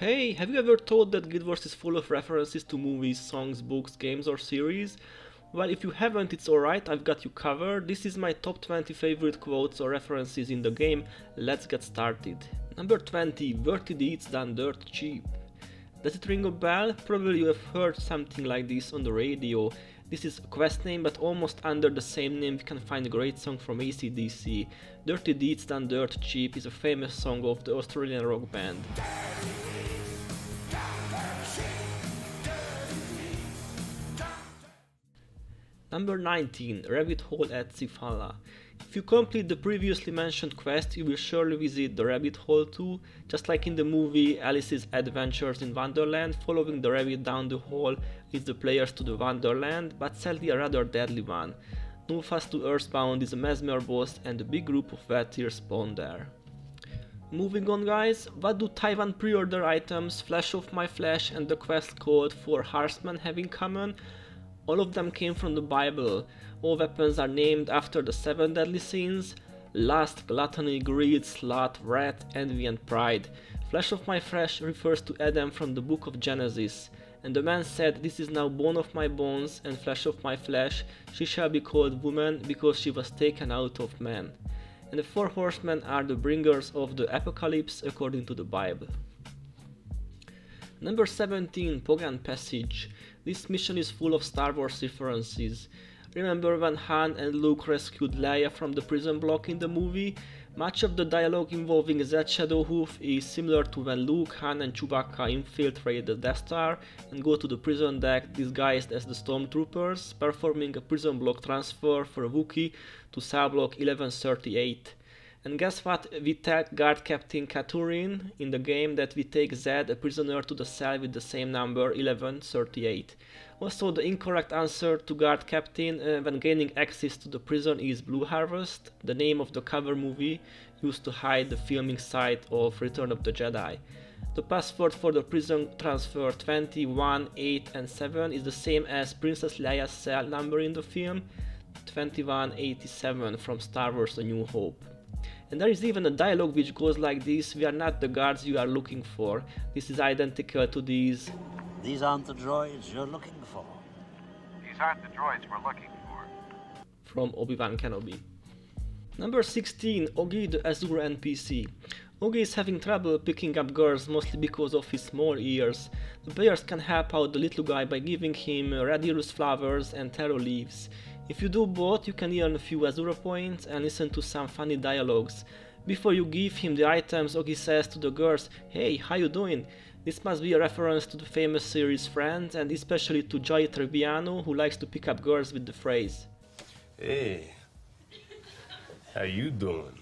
Hey, have you ever thought that Guild Wars is full of references to movies, songs, books, games or series? Well, if you haven't, it's alright, I've got you covered. This is my top 20 favorite quotes or references in the game. Let's get started. Number 20. Dirty deeds done dirt cheap. Does it ring a bell? Probably you have heard something like this on the radio. This is a quest name, but almost under the same name we can find a great song from AC/DC. Dirty Deeds Done Dirt Cheap is a famous song of the Australian rock band. Number 19. Rabbit Hole at Sifala. If you complete the previously mentioned quest, you will surely visit the rabbit hole too, just like in the movie Alice's Adventures in Wonderland. Following the rabbit down the hole leads the players to the Wonderland, but sadly a rather deadly one. Nulfast to Earthbound is a Mesmer boss and a big group of Vaetirs spawn there. Moving on guys, what do Taiwan pre-order items, Flesh of My Flesh and the quest called For Horsemen have in common? All of them came from the Bible. All weapons are named after the 7 deadly sins: lust, gluttony, greed, sloth, wrath, envy and pride. Flesh of my flesh refers to Adam from the book of Genesis. And the man said, "This is now bone of my bones and flesh of my flesh. She shall be called woman, because she was taken out of man." And the 4 horsemen are the bringers of the apocalypse according to the Bible. Number 17. Pogan Passage. This mission is full of Star Wars references. Remember when Han and Luke rescued Leia from the prison block in the movie? Much of the dialogue involving Zed Shadowhoof is similar to when Luke, Han and Chewbacca infiltrate the Death Star and go to the prison deck disguised as the Stormtroopers, performing a prison block transfer for a Wookiee to cell block 1138. And guess what, we tell guard captain Katurin in the game that we take Zed a prisoner to the cell with the same number 1138. Also the incorrect answer to guard captain when gaining access to the prison is Blue Harvest, the name of the cover movie used to hide the filming site of Return of the Jedi. The password for the prison transfer 21, 8 and 7 is the same as Princess Leia's cell number in the film, 2187 from Star Wars A New Hope. And there is even a dialogue which goes like this: "We are not the guards you are looking for." This is identical to these. "These aren't the droids you're looking for." "These aren't the droids we're looking for." From Obi-Wan Kenobi. Number 16. Ogi the Azure NPC. Ogi is having trouble picking up girls, mostly because of his small ears. The players can help out the little guy by giving him Radiolus flowers and taro leaves. If you do both, you can earn a few Azure points and listen to some funny dialogues. Before you give him the items, Ogi says to the girls, "Hey, how you doing?" This must be a reference to the famous series Friends, and especially to Joey Tribbiani, who likes to pick up girls with the phrase, "Hey, how you doing?"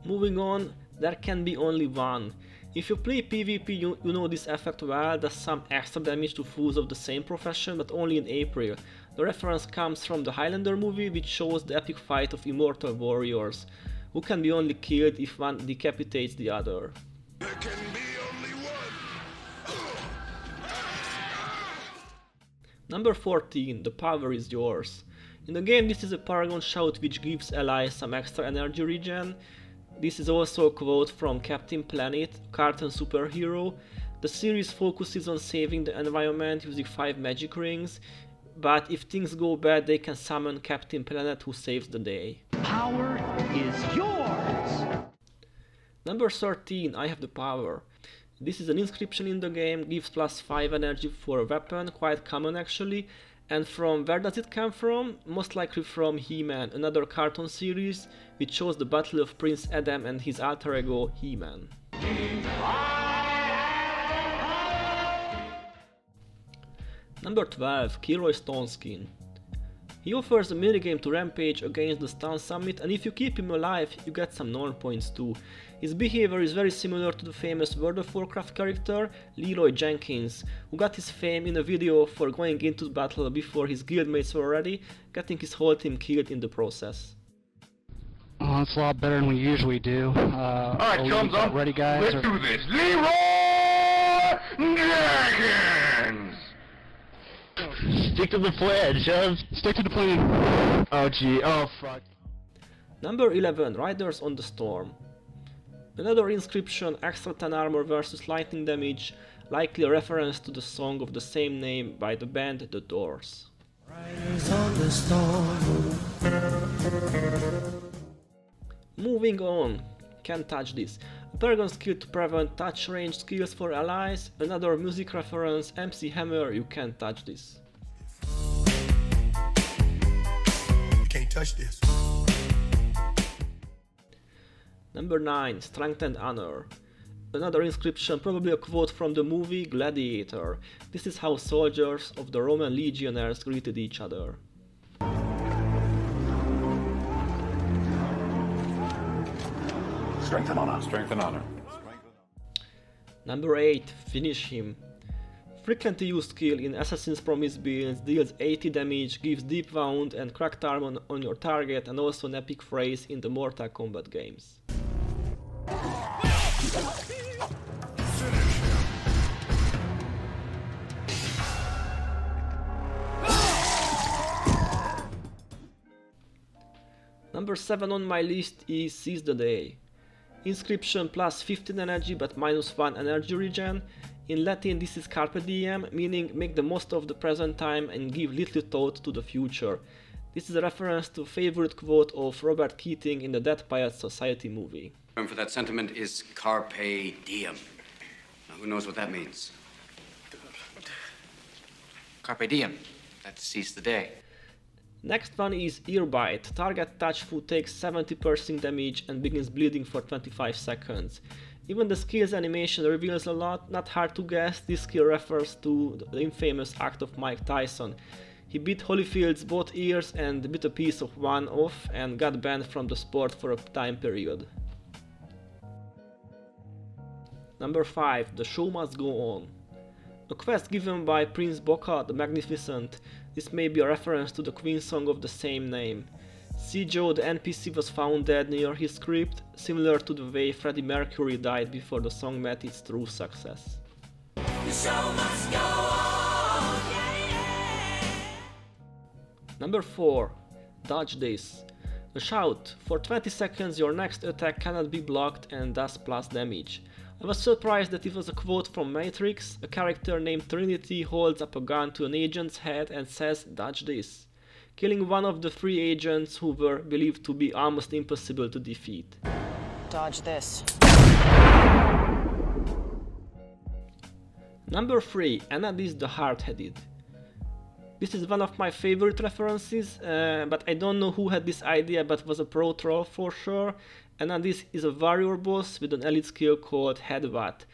Moving on, there can be only one. If you play PvP, you know this effect well, does some extra damage to fools of the same profession, but only in April. The reference comes from the Highlander movie, which shows the epic fight of immortal warriors, who can be only killed if one decapitates the other. There can be only one. Number 14. The power is yours. In the game, this is a Paragon shout which gives allies some extra energy regen. This is also a quote from Captain Planet, cartoon superhero. The series focuses on saving the environment using 5 magic rings, but if things go bad they can summon Captain Planet, who saves the day. Power is yours! Number 13. I have the power. This is an inscription in the game, gives +5 energy for a weapon, quite common actually. And from where does it come from? Most likely from He-Man, another cartoon series which shows the battle of Prince Adam and his alter ego He-Man. Number 12. Kilroy Stoneskin. He offers a minigame to Rampage against the Stun Summit, and if you keep him alive, you get some Norn points too. His behavior is very similar to the famous World of Warcraft character Leroy Jenkins, who got his fame in a video for going into battle before his guildmates were ready, getting his whole team killed in the process. Oh, that's a lot better than we usually do. Alright, chums up. Ready, guys? Let's do this. Leroy Jenkins! Stick to the plan, Chubs. Stick to the plan. Oh gee, oh fuck. Number 11. Riders on the Storm. Another inscription, extra 10 armor versus lightning damage, likely a reference to the song of the same name by the band The Doors. Moving on, Can't Touch This. A Paragon skill to prevent touch range skills for allies, another music reference, MC Hammer, You Can't Touch This. You can't touch this. Number 9, Strength and Honor. Another inscription, probably a quote from the movie Gladiator. This is how soldiers of the Roman legionnaires greeted each other. Strength and honor. Strength and honor. Number 8, Finish Him. Frequently used skill in Assassin's Promise builds, deals 80 damage, gives deep wound and cracked armor on your target, and also an epic phrase in the Mortal Kombat games. Number 7 on my list is Seize the Day. Inscription plus 15 energy but minus 1 energy regen. In Latin this is Carpe Diem, meaning make the most of the present time and give little thought to the future. This is a reference to a favorite quote of Robert Keating in the Dead Poets Society movie. The term for that sentiment is Carpe Diem. Now who knows what that means? Carpe Diem. That's seize the day. Next one is Earbite. Target touch foot takes 70% damage and begins bleeding for 25 seconds. Even the skill's animation reveals a lot, not hard to guess. This skill refers to the infamous act of Mike Tyson. He bit Holyfield's both ears and bit a piece of one off and got banned from the sport for a time period. Number 5. The Show Must Go On. A quest given by Prince Bokka the Magnificent. This may be a reference to the Queen song of the same name. Joe, the NPC, was found dead near his crypt, similar to the way Freddie Mercury died before the song met its true success. The show must go on. Number 4. Dodge This. A shout. For 20 seconds your next attack cannot be blocked and does plus damage. I was surprised that it was a quote from Matrix. A character named Trinity holds up a gun to an agent's head and says, "Dodge this," killing one of the 3 agents who were believed to be almost impossible to defeat. Dodge this. Number 3. Anadis the Hard-Headed. This is one of my favorite references, but I don't know who had this idea, but it was a pro troll for sure. Anadis is a warrior boss with an elite skill called Headbutt.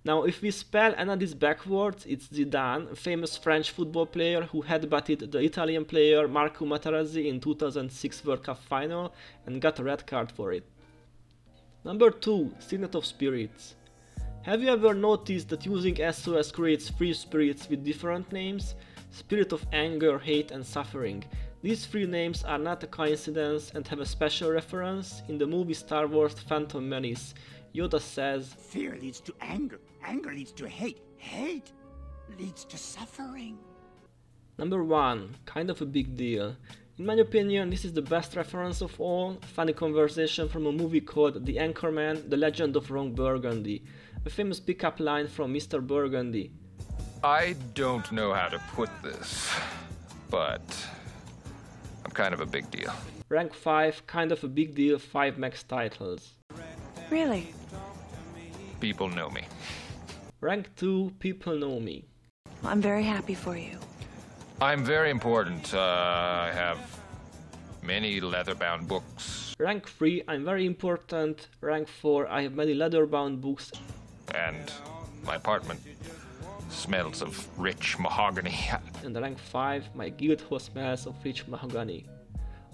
Now if we spell Anadis backwards, it's Zidane, a famous French football player who headbutted the Italian player Marco Materazzi in 2006 World Cup final and got a red card for it. Number 2. Signet of Spirits. Have you ever noticed that using SOS creates 3 spirits with different names? Spirit of Anger, Hate and Suffering. These 3 names are not a coincidence and have a special reference. In the movie Star Wars Phantom Menace, Yoda says, "Fear leads to anger, anger leads to hate, hate leads to suffering." Number 1. Kind of a big deal. In my opinion, this is the best reference of all. Funny conversation from a movie called The Anchorman, The Legend of Ron Burgundy. A famous pickup line from Mr. Burgundy. I don't know how to put this, but I'm kind of a big deal. Rank 5, kind of a big deal, 5 max titles. Really? People know me. Rank 2, people know me. Well, I'm very happy for you. I'm very important. I have many leather-bound books. Rank 3, I'm very important. Rank 4, I have many leather-bound books. And my apartment smells of rich mahogany. And rank 5, my guild hall smells of rich mahogany.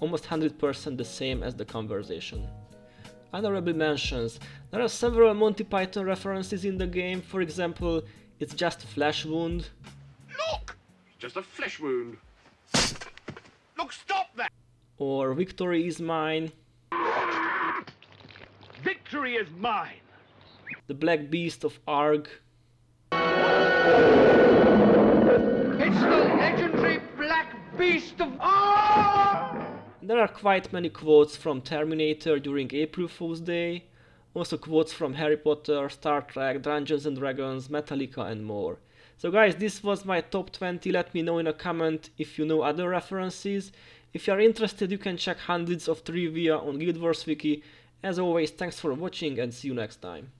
Almost 100% the same as the conversation. Honorable mentions. There are several Monty Python references in the game. For example, it's just a flesh wound. Look! Just a flesh wound. Look, stop that! Or victory is mine. Victory is mine! The Black Beast of Arg. It's the legendary Black Beast of Arg! There are quite many quotes from Terminator during April Fool's Day. Also quotes from Harry Potter, Star Trek, Dungeons and Dragons, Metallica and more. So guys, this was my top 20, let me know in a comment if you know other references. If you are interested, you can check hundreds of trivia on Guild Wars Wiki. As always, thanks for watching and see you next time.